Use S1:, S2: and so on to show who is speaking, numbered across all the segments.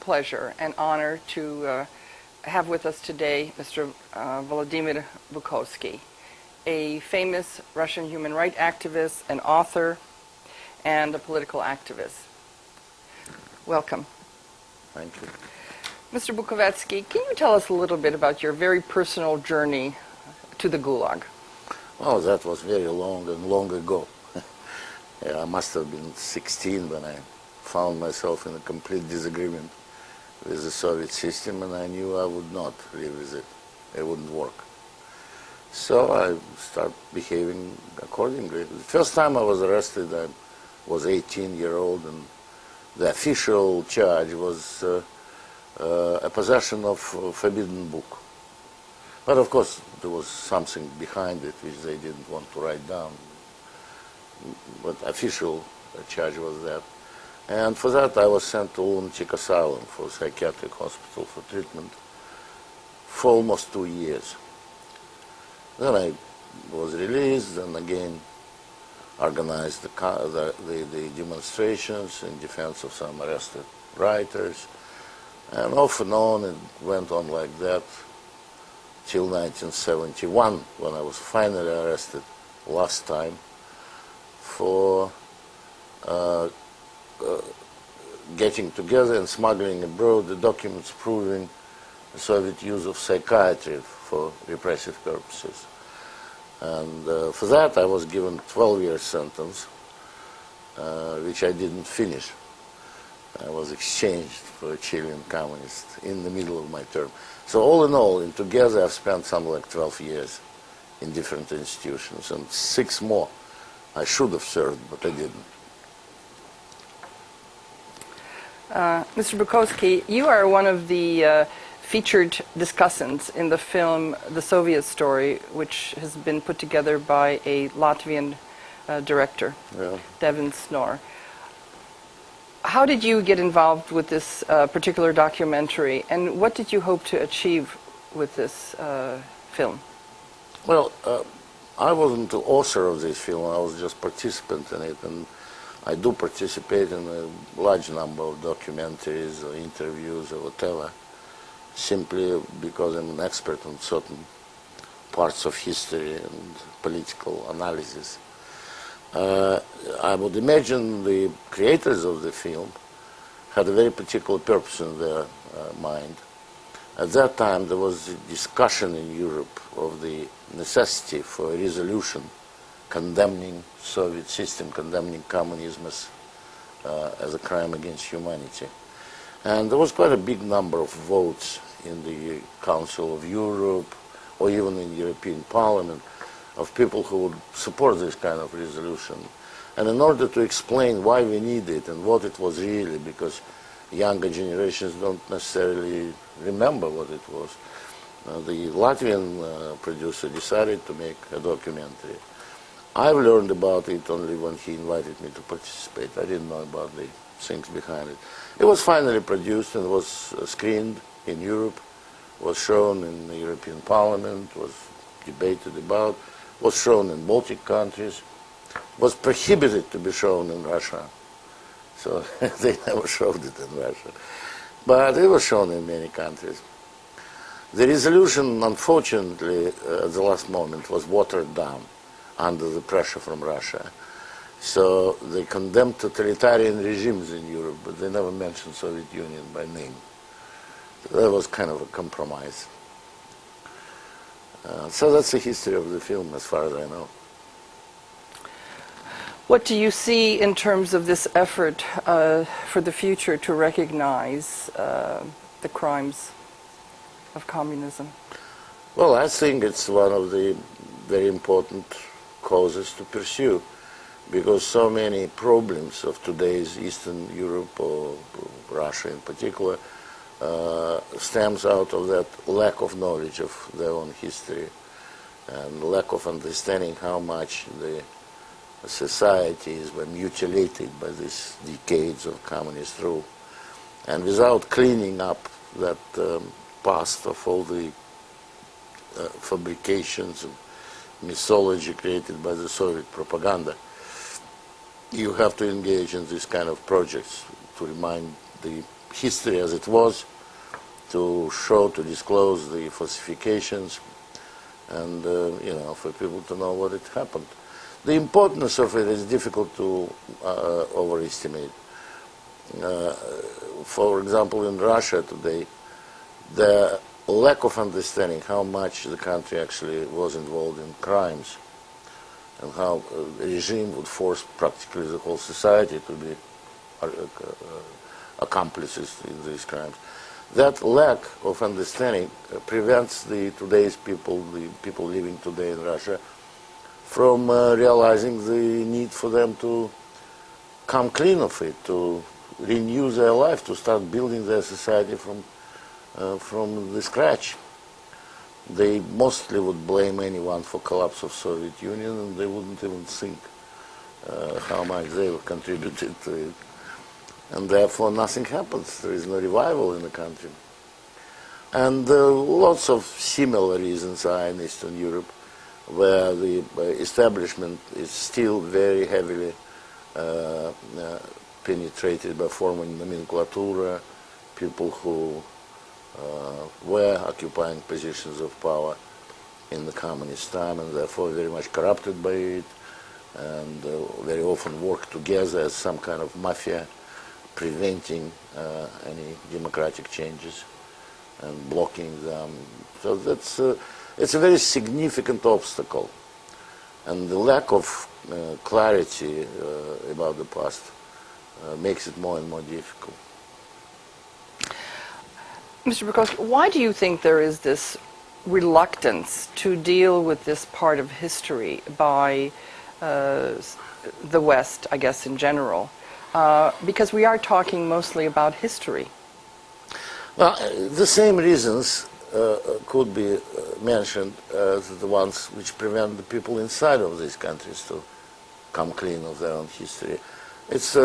S1: pleasure and honor to have with us today Mr. Vladimir Bukovsky, a famous Russian human rights activist, an author, and a political activist. Welcome.
S2: Thank you.
S1: Mr. Bukovsky, can you tell us a little bit about your very personal journey to the Gulag?
S2: Oh, that was very long and long ago. Yeah, I must have been 16 when I found myself in a complete disagreement with the Soviet system, and I knew I would not live with it. It wouldn't work. So I started behaving accordingly. The first time I was arrested, I was 18-year-old, and the official charge was a possession of a forbidden book. But of course, there was something behind it which they didn't want to write down. But official charge was that. And for that, I was sent to lunatic asylum for psychiatric hospital for treatment for almost 2 years. Then I was released and again organized the demonstrations in defense of some arrested writers. And off and on, it went on like that till 1971, when I was finally arrested last time for getting together and smuggling abroad the documents proving the Soviet use of psychiatry for repressive purposes. And for that I was given 12-year sentence, which I didn't finish. I was exchanged for a Chilean communist in the middle of my term. So all in all, in together I've spent something like 12 years in different institutions, and 6 more I should have served, but I didn't.
S1: Mr. Bukovsky, you are one of the featured discussants in the film The Soviet Story, which has been put together by a Latvian director,
S2: Yeah.
S1: Devin Snor. How did you get involved with this particular documentary, and what did you hope to achieve with this film?
S2: Well, I wasn't the author of this film, I was just participant in it, and I do participate in a large number of documentaries or interviews or whatever, simply because I'm an expert on certain parts of history and political analysis. I would imagine the creators of the film had a very particular purpose in their mind. At that time, there was a discussion in Europe of the necessity for a resolution condemning Soviet system, condemning communism as a crime against humanity. And there was quite a big number of votes in the Council of Europe, or even in the European Parliament, of people who would support this kind of resolution. And in order to explain why we need it and what it was really, because younger generations don't necessarily remember what it was, the Latvian producer decided to make a documentary. I've learned about it only when he invited me to participate. I didn't know about the things behind it. It was finally produced and was screened in Europe, was shown in the European Parliament, was debated about, was shown in Baltic countries, was prohibited to be shown in Russia. So they never showed it in Russia. But it was shown in many countries. The resolution, unfortunately, at the last moment, was watered down under the pressure from Russia. So they condemned totalitarian regimes in Europe, but they never mentioned Soviet Union by name. So that was kind of a compromise. So that's the history of the film, as far as I know.
S1: What do you see in terms of this effort for the future to recognize the crimes of communism?
S2: Well, I think it's one of the very important causes to pursue, because so many problems of today's Eastern Europe, or Russia in particular, stems out of that lack of knowledge of their own history and lack of understanding how much the societies were mutilated by these decades of communist rule. And without cleaning up that past of all the fabrications and mythology created by the Soviet propaganda, you have to engage in this kind of projects to remind the history as it was, to show, to disclose the falsifications, and for people to know what had happened. The importance of it is difficult to overestimate. For example, in Russia today, the lack of understanding how much the country actually was involved in crimes, and how the regime would force practically the whole society to be accomplices in these crimes. That lack of understanding prevents today's people, the people living today in Russia, from realizing the need for them to come clean of it, to renew their life, to start building their society from the scratch. They mostly would blame anyone for collapse of Soviet Union, and they wouldn't even think how much they were contributed to it. And therefore nothing happens. There is no revival in the country. And lots of similar reasons are in Eastern Europe, where the establishment is still very heavily penetrated by former nomenclatura, people who were occupying positions of power in the communist time, and therefore very much corrupted by it, and very often work together as some kind of mafia, preventing any democratic changes and blocking them. So it's a very significant obstacle, and the lack of clarity about the past makes it more and more difficult.
S1: Mr. Bukovsky, why do you think there is this reluctance to deal with this part of history by the West, I guess, in general? Because we are talking mostly about history.
S2: Well, the same reasons could be mentioned as the ones which prevent the people inside of these countries to come clean of their own history. It's,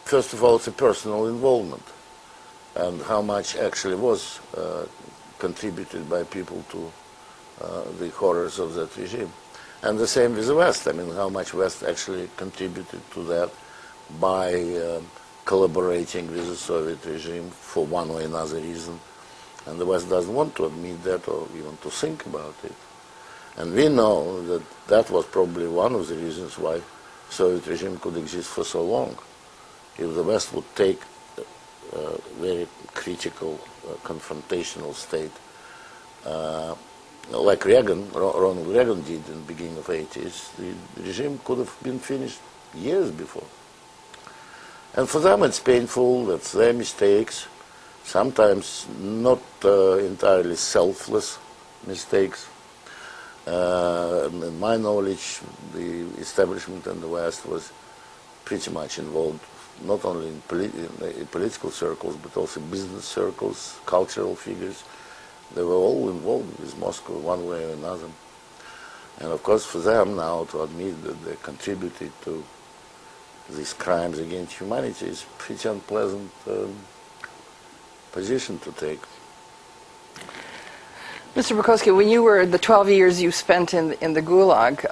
S2: first of all, it's a personal involvement, and how much actually was contributed by people to the horrors of that regime. And the same with the West. I mean, how much West actually contributed to that by collaborating with the Soviet regime for one or another reason. And the West doesn't want to admit that or even to think about it. And we know that that was probably one of the reasons why Soviet regime could exist for so long. If the West would take a very critical, confrontational state, like Ronald Reagan did in the beginning of the 80s, the regime could have been finished years before. And for them it's painful, that's their mistakes, sometimes not entirely selfless mistakes. In my knowledge, the establishment in the West was pretty much involved not only in political circles, but also business circles, cultural figures. They were all involved with Moscow one way or another. And of course for them now to admit that they contributed to these crimes against humanity is a pretty unpleasant position to take.
S1: Mr. Bukovsky, when you were the 12 years you spent in the Gulag,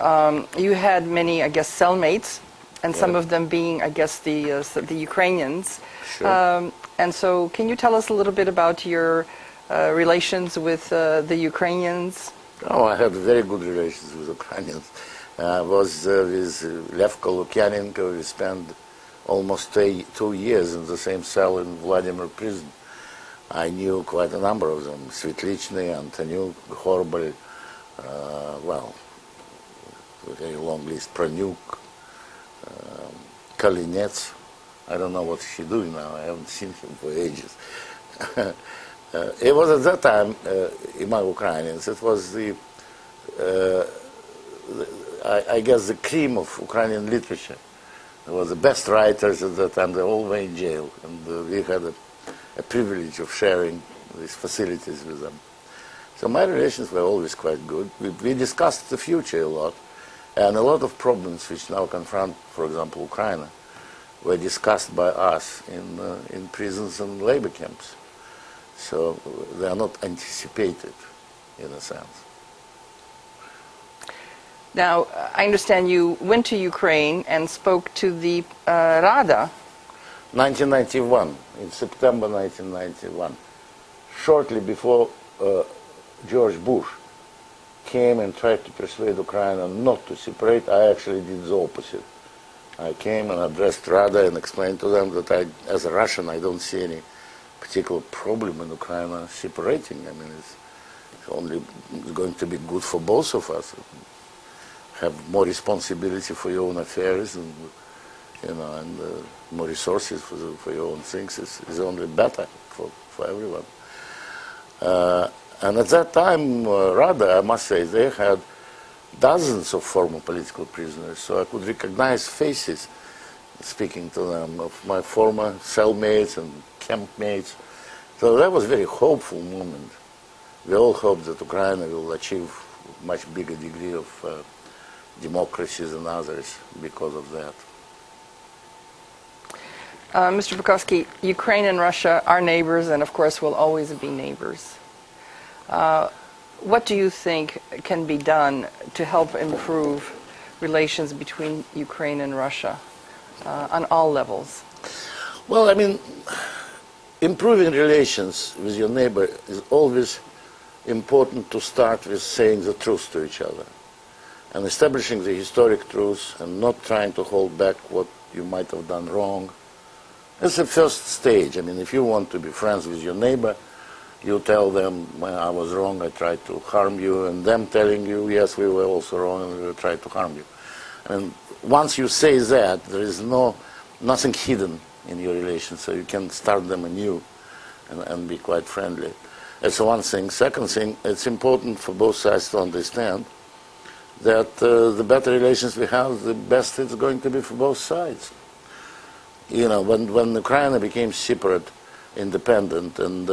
S1: you had many, I guess, cellmates, and some of them being, I guess, the Ukrainians.
S2: Sure.
S1: And so, can you tell us a little bit about your relations with the Ukrainians?
S2: Oh, I had very good relations with Ukrainians. I was with Levko Lukyanenko. We spent almost 2 years in the same cell in Vladimir prison. I knew quite a number of them: Svetlichny, Antonyuk, Horbal, a very long list, Pranyuk, Kalinets. I don't know what he's doing now. I haven't seen him for ages. It was at that time, among Ukrainians, it was I guess the cream of Ukrainian literature. They were the best writers at that time. They all were in jail, and we had a privilege of sharing these facilities with them. So my relations were always quite good. We discussed the future a lot, and a lot of problems which now confront, for example, Ukraine, were discussed by us in prisons and labor camps. So they are not anticipated, in a sense.
S1: Now, I understand you went to Ukraine and spoke to the Rada
S2: 1991, in September 1991, shortly before George Bush came and tried to persuade Ukraine not to separate, I actually did the opposite. I came and addressed Rada and explained to them that as a Russian, I don't see any particular problem in Ukraine separating. I mean, it's only going to be good for both of us. Have more responsibility for your own affairs, and more resources for your own things is only better for everyone. And at that time, Rada, I must say, they had dozens of former political prisoners, so I could recognize faces speaking to them of my former cellmates and campmates. So that was a very hopeful moment. We all hope that Ukraine will achieve much bigger degree of democracy than others because of that.
S1: Mr. Bukovsky, Ukraine and Russia are neighbors and of course will always be neighbors. What do you think can be done to help improve relations between Ukraine and Russia on all levels?
S2: Well, I mean, improving relations with your neighbor is always important to start with saying the truth to each other and establishing the historic truth and not trying to hold back what you might have done wrong. It's the first stage. I mean, if you want to be friends with your neighbor, you tell them, well, I was wrong, I tried to harm you, and them telling you, yes, we were also wrong and we tried to harm you. And once you say that, there is nothing hidden in your relations, so you can start them anew and be quite friendly. That's one thing. Second thing, it's important for both sides to understand that the better relations we have, the best it's going to be for both sides. You know, when Ukraine became separate, independent, and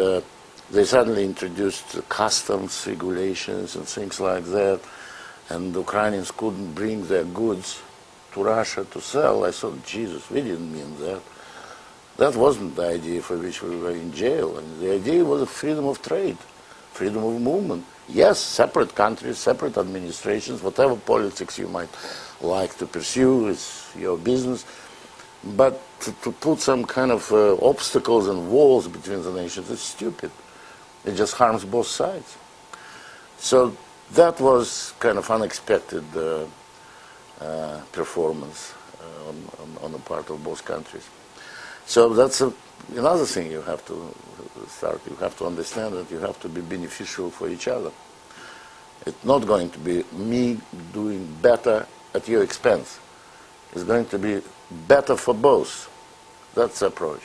S2: they suddenly introduced customs regulations and things like that, and the Ukrainians couldn't bring their goods to Russia to sell, I thought, Jesus, we didn't mean that. That wasn't the idea for which we were in jail. And the idea was freedom of trade, freedom of movement. Yes, separate countries, separate administrations, whatever politics you might like to pursue is your business. But to put some kind of obstacles and walls between the nations is stupid. It just harms both sides. So that was kind of unexpected performance on the part of both countries. So that's another thing you have to start. You have to understand that you have to be beneficial for each other. It's not going to be me doing better at your expense. It's going to be better for both. That's the approach.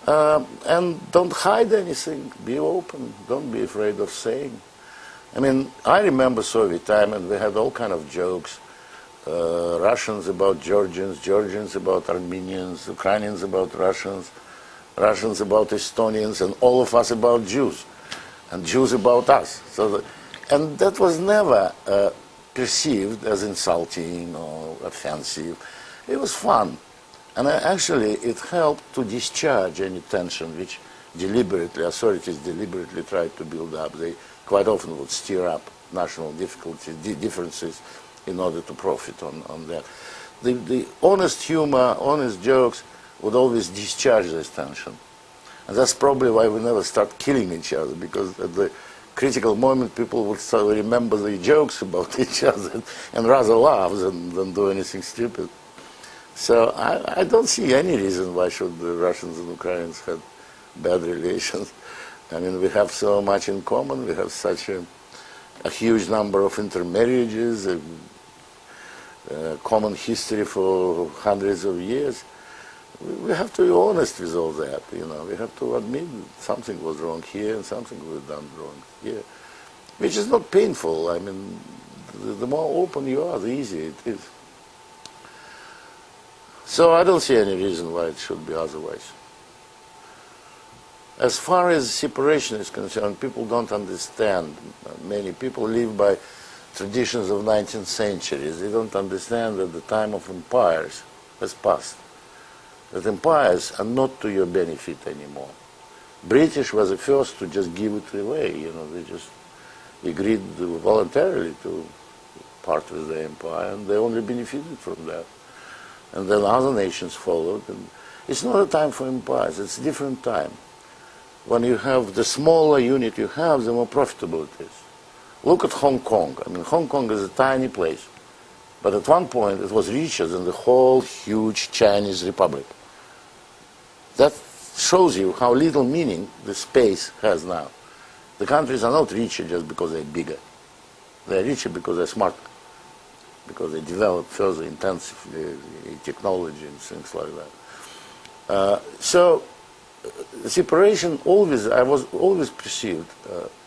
S2: And don't hide anything. Be open. Don't be afraid of saying. I mean, I remember Soviet time, and we had all kind of jokes. Russians about Georgians, Georgians about Armenians, Ukrainians about Russians, Russians about Estonians, and all of us about Jews, and Jews about us. And that was never perceived as insulting or offensive. It was fun. And actually, it helped to discharge any tension which authorities deliberately tried to build up. They quite often would stir up national difficulties, differences, in order to profit on that. The honest humor, honest jokes would always discharge this tension. And that's probably why we never start killing each other, because at the critical moment people would start remember the jokes about each other and rather laugh than do anything stupid. So I don't see any reason why should the Russians and Ukrainians have bad relations. I mean, we have so much in common. We have such a huge number of intermarriages, a common history for hundreds of years. We have to be honest with all that, you know. We have to admit something was wrong here and something was done wrong here, which is not painful. I mean, the more open you are, the easier it is. So I don't see any reason why it should be otherwise. As far as separation is concerned, people don't understand. Many people live by traditions of 19th centuries. They don't understand that the time of empires has passed. That empires are not to your benefit anymore. British was the first to just give it away. You know, they just agreed voluntarily to part with the empire, and they only benefited from that. And then other nations followed. It's not a time for empires, it's a different time. When you have the smaller unit you have, the more profitable it is. Look at Hong Kong. I mean, Hong Kong is a tiny place. But at one point it was richer than the whole huge Chinese Republic. That shows you how little meaning the space has now. The countries are not richer just because they're bigger. They're richer because they're smarter, because they develop further intensively technology and things like that. So separation I was always perceived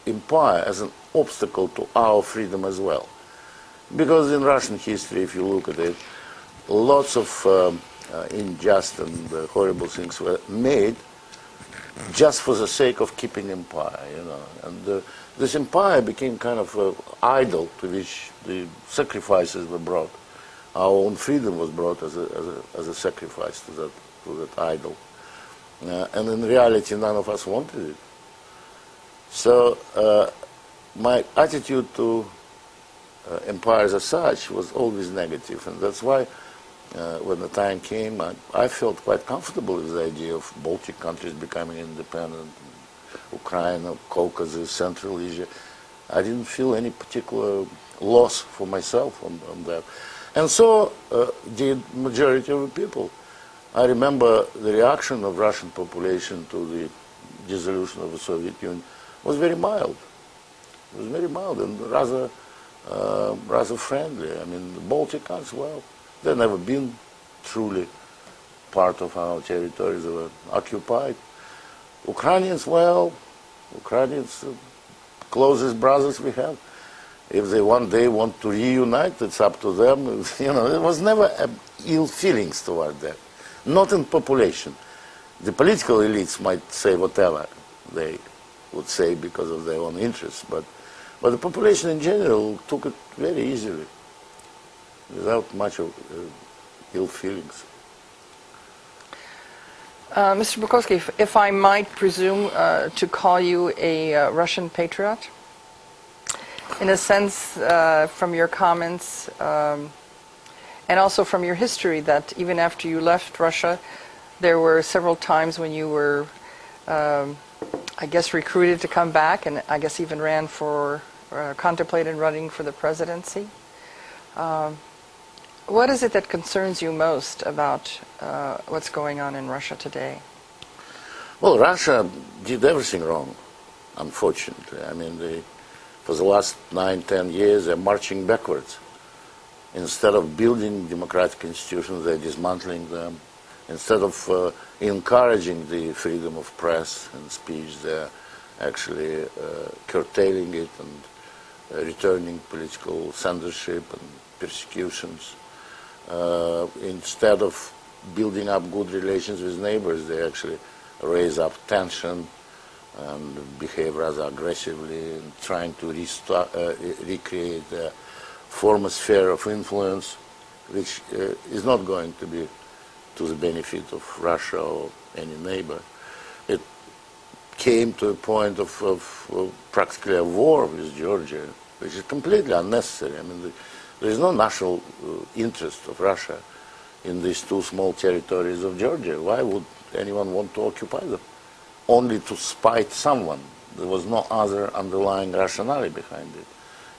S2: empire as an obstacle to our freedom as well. Because in Russian history, if you look at it, lots of unjust and horrible things were made just for the sake of keeping empire, you know. And this empire became kind of an idol to which the sacrifices were brought. Our own freedom was brought as a sacrifice to that idol. And in reality, none of us wanted it. So my attitude to empires as such was always negative, and that's why when the time came, I felt quite comfortable with the idea of Baltic countries becoming independent, Ukraine, Caucasus, Central Asia. I didn't feel any particular loss for myself on that. And so did majority of the people. I remember the reaction of Russian population to the dissolution of the Soviet Union was very mild. It was very mild and rather friendly. I mean, the Baltic countries, well, they've never been truly part of our territories. They were occupied. Ukrainians, well, Ukrainians, closest brothers we have. If they one day want to reunite, it's up to them. You know, there was never ill feelings toward that. Not in population. The political elites might say whatever they would say because of their own interests, but the population in general took it very easily, without much of ill feelings.
S1: Mr. Bukovsky, if I might presume to call you a Russian patriot, in a sense, from your comments and also from your history, that even after you left Russia, there were several times when you were, I guess, recruited to come back, and I guess even ran for, contemplated running for the presidency. What is it that concerns you most about what's going on in Russia today?
S2: Well, Russia did everything wrong, unfortunately. I mean, for the last 9-10 years, they're marching backwards. Instead of building democratic institutions, they're dismantling them. Instead of encouraging the freedom of press and speech, they're actually curtailing it and returning political censorship and persecutions. Instead of building up good relations with neighbors, they actually raise up tension and behave rather aggressively, and trying to recreate a former sphere of influence, which is not going to be to the benefit of Russia or any neighbor. It came to a point of practically a war with Georgia, which is completely unnecessary. I mean, there is no national interest of Russia in these two small territories of Georgia. Why would anyone want to occupy them? Only to spite someone. There was no other underlying rationale behind it.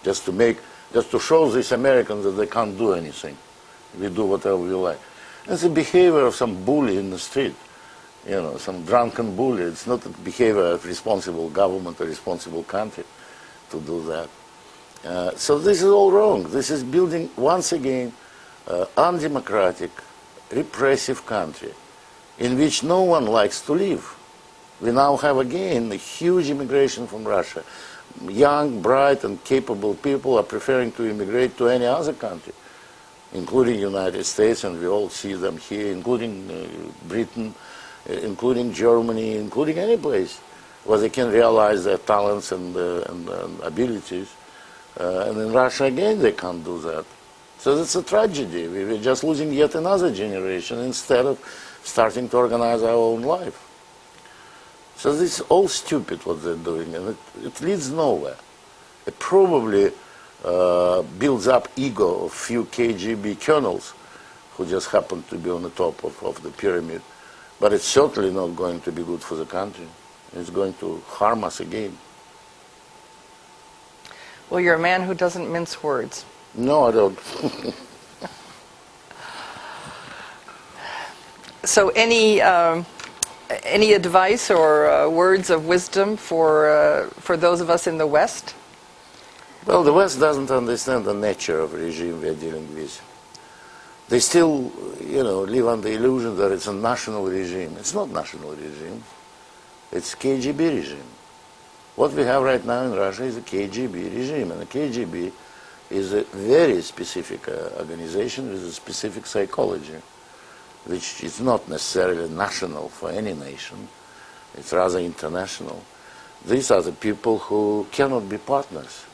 S2: Just to show these Americans that they can't do anything. We do whatever we like. It's the behavior of some bully in the street, you know, some drunken bully. It's not the behavior of responsible government or responsible country to do that. So this is all wrong. This is building, once again, undemocratic, repressive country in which no one likes to live. We now have again a huge immigration from Russia. Young, bright, and capable people are preferring to immigrate to any other country, including United States, and we all see them here, including Britain, including Germany, including any place where they can realize their talents and abilities. And in Russia, again, they can't do that. So it's a tragedy. We're just losing yet another generation instead of starting to organize our own life. So this is all stupid what they're doing, and it leads nowhere. It probably builds up ego of few KGB colonels who just happen to be on the top of the pyramid. But it's certainly not going to be good for the country. It's going to harm us again.
S1: Well, you're a man who doesn't mince words.
S2: No, I don't.
S1: So any advice or words of wisdom for those of us in the West?
S2: Well, the West doesn't understand the nature of regime we are dealing with. They still, live on the illusion that it's a national regime. It's not national regime. It's KGB regime. What we have right now in Russia is a KGB regime, and the KGB is a very specific organization with a specific psychology, which is not necessarily national for any nation. It's rather international. These are the people who cannot be partners.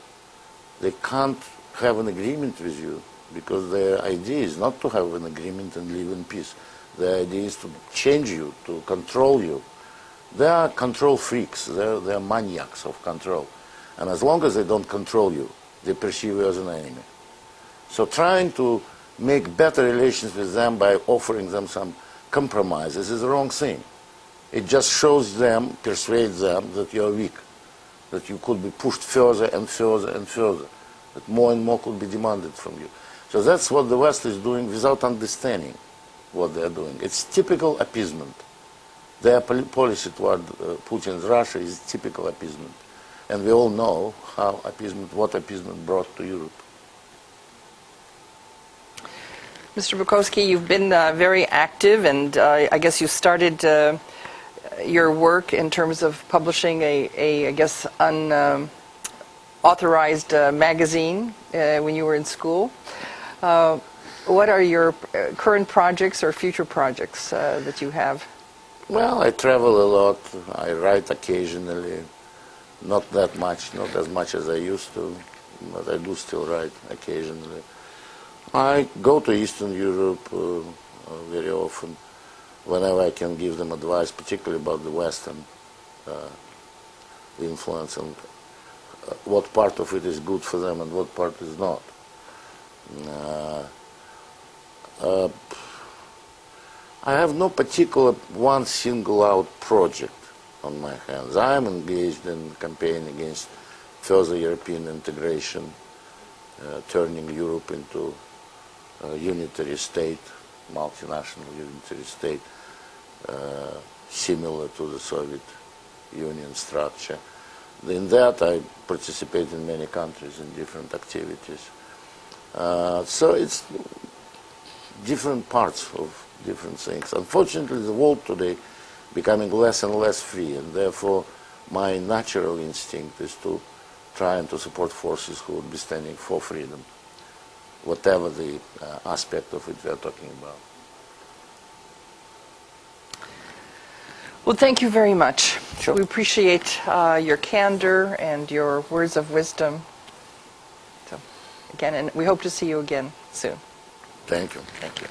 S2: They can't have an agreement with you because their idea is not to have an agreement and live in peace. Their idea is to change you, to control you. They are control freaks. They're maniacs of control. And as long as they don't control you, they perceive you as an enemy. So trying to make better relations with them by offering them some compromises is the wrong thing. It just shows them, persuades them that you're weak, that you could be pushed further and further and further, that more and more could be demanded from you. So that's what the West is doing without understanding what they're doing. It's typical appeasement. Their policy toward Putin's Russia is typical appeasement. And we all know what appeasement brought to Europe.
S1: Mr. Bukovsky, you've been very active, and I guess you started your work in terms of publishing I guess, unauthorized magazine when you were in school. What are your current projects or future projects that you have?
S2: Well, I travel a lot. I write occasionally. Not that much, not as much as I used to, but I do still write occasionally. I go to Eastern Europe very often, whenever I can give them advice, particularly about the Western influence and what part of it is good for them and what part is not. I have no particular one single out project on my hands. I am engaged in campaign against further European integration, turning Europe into a unitary state, multinational unitary state, similar to the Soviet Union structure. In that I participate in many countries in different activities. So it's different parts of different things. Unfortunately, the world today becoming less and less free, and therefore my natural instinct is to try and to support forces who would be standing for freedom, whatever the aspect of it we are talking about.
S1: Well, thank you very much.
S2: Sure.
S1: We appreciate your candor and your words of wisdom. So, again, and we hope to see you again soon.
S2: Thank you.
S1: Thank you.